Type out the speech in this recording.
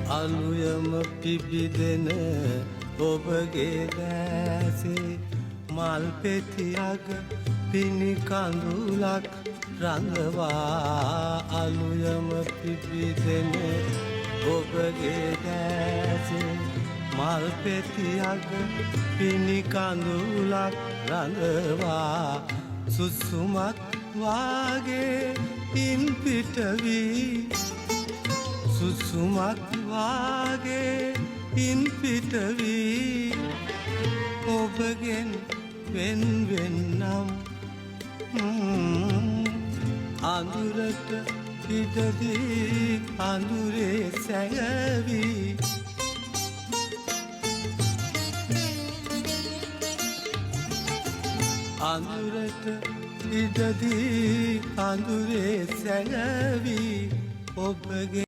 අලුයම පිබිදෙන ඔබගේ දැසේ මල් පෙතියක පිණි කඳුලක් රඳවා අලුයම පිබිදෙන ඔබගේ දැසේ මල් පෙතියක පිණි කඳුලක් රඳවා සුසුමක් වාගේ ඉන් පිට වී සුසුමක් වාගේ ඉන් පිට වී ඔබගෙන් වෙන් වෙන්නම් අඳුරට ඉඩදී අඳුරේ සැඟවී අඳුරට ඉඩදී අඳුරේ සැඟවී ඔබගේ